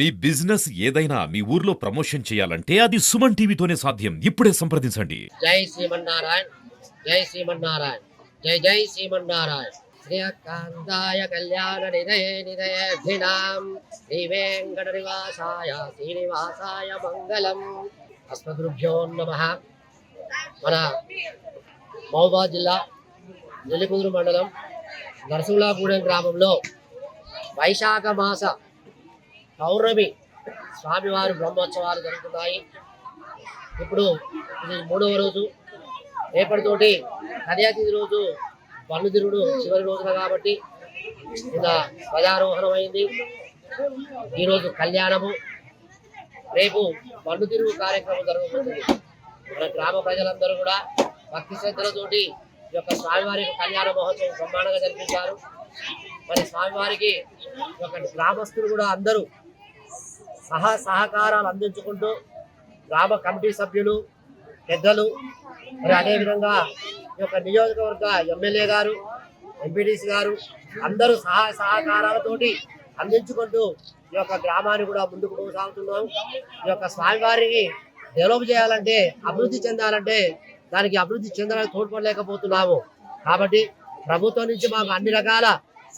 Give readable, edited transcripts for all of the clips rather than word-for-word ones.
మీ business ఏదైనా మీ ఊర్లో promotion చేయాలంటే అది సుమన్ టీవీతోనే సాధ్యం. ఇప్పుడే సంప్రదించండి. జై శ్రీమన్నారాయణ, జై శ్రీమన్నారాయణ, జై జై శ్రీమన్నారాయణ. శ్రీకాంతాయ కళ్యాణ నిధయేర్ధినాం శ్రీ వెంకట నివాసాయ శ్రీనివాసాయ మంగళం. అస్మద్గురుభ్యో నమః. మన మహబూబాబాద్ జిల్లా నెల్లికుదురు మండలం నరసింహులాగూడెం గ్రామంలో వైశాఖ మాస పౌర్ణమి స్వామివారి బ్రహ్మోత్సవాలు జరుగుతున్నాయి. ఇప్పుడు ఇది 3వ రోజు. రేపటితోటి కన్యాతిథి రోజు బన్నుతిరుడు చివరి రోజున కాబట్టి నిన్న ధ్వజారోహణం అయింది. ఈరోజు కళ్యాణము, రేపు బన్నుతిరుగు కార్యక్రమం జరగబోతుంది. మన గ్రామ ప్రజలందరూ కూడా భక్తి శ్రద్ధలతోటి ఈ యొక్క స్వామివారి కళ్యాణ మహోత్సవం బ్రహ్మాండంగా జరిపించారు. మరి స్వామివారికి ఈ యొక్క గ్రామస్తులు కూడా అందరూ సహకారాలు అందించుకుంటూ గ్రామ కమిటీ సభ్యులు, పెద్దలు, మరి అదేవిధంగా ఈ యొక్క నియోజకవర్గ ఎమ్మెల్యే గారు, ఎంపీటీసీ గారు అందరూ సహకారాలతోటి అందించుకుంటూ ఈ యొక్క గ్రామాన్ని కూడా ముందుకు కొనసాగుతున్నాము. ఈ యొక్క స్వామివారిని డెవలప్ చేయాలంటే, అభివృద్ధి చెందాలంటే దానికి అభివృద్ధి చెందడానికి తోడ్పడలేకపోతున్నాము. కాబట్టి ప్రభుత్వం నుంచి మాకు అన్ని రకాల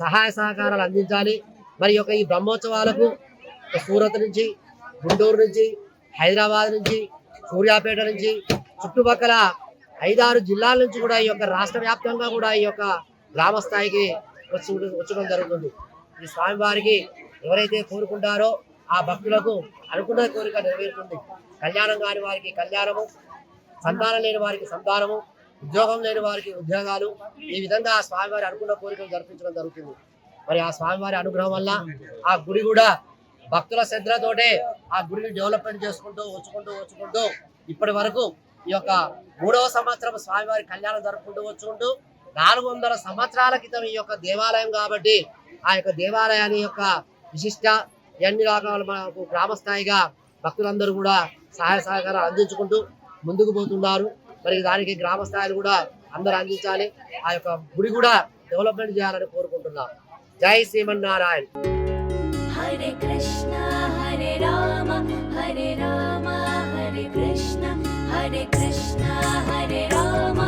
సహాయ సహకారాలు అందించాలి. మరి యొక్క ఈ బ్రహ్మోత్సవాలకు సూరత్ నుంచి, గుంటూరు నుంచి, హైదరాబాద్ నుంచి, సూర్యాపేట నుంచి, చుట్టుపక్కల 5-6 జిల్లాల నుంచి కూడా ఈ యొక్క రాష్ట్ర వ్యాప్తంగా కూడా ఈ యొక్క గ్రామ స్థాయికి వచ్చడం జరుగుతుంది. ఈ స్వామివారికి ఎవరైతే కోరుకుంటారో ఆ భక్తులకు అనుకున్న కోరిక నెరవేరుతుంది. కళ్యాణం కాని వారికి కళ్యాణము, సంతానం లేని వారికి సంతానము, ఉద్యోగం లేని వారికి ఉద్యోగాలు, ఈ విధంగా ఆ స్వామివారి అనుకున్న కోరికలు జరిపించడం జరుగుతుంది. మరి ఆ స్వామివారి అనుగ్రహం వల్ల ఆ గుడి కూడా భక్తుల శ్రద్ధతోటే ఆ గుడిని డెవలప్మెంట్ చేసుకుంటూ వచ్చుకుంటూ ఇప్పటి వరకు ఈ యొక్క 3వ సంవత్సరం స్వామివారి కళ్యాణం జరుపుకుంటూ 400 సంవత్సరాల క్రితం ఈ యొక్క దేవాలయం కాబట్టి ఆ యొక్క దేవాలయాన్ని యొక్క విశిష్ట ఎన్ని రకాల మనకు గ్రామస్థాయిగా భక్తులందరూ కూడా సహాయ సహకారాలు అందించుకుంటూ ముందుకు పోతున్నారు. మరి దానికి గ్రామ స్థాయిలు కూడా అందరూ అందించాలి. ఆ యొక్క గుడి కూడా డెవలప్మెంట్ చేయాలని కోరుకుంటున్నాం. జై శ్రీమన్నారాయణ. హరే కృష్ణ హరే రామ హరే రామ హరే కృష్ణ హరే కృష్ణ హరే రామ.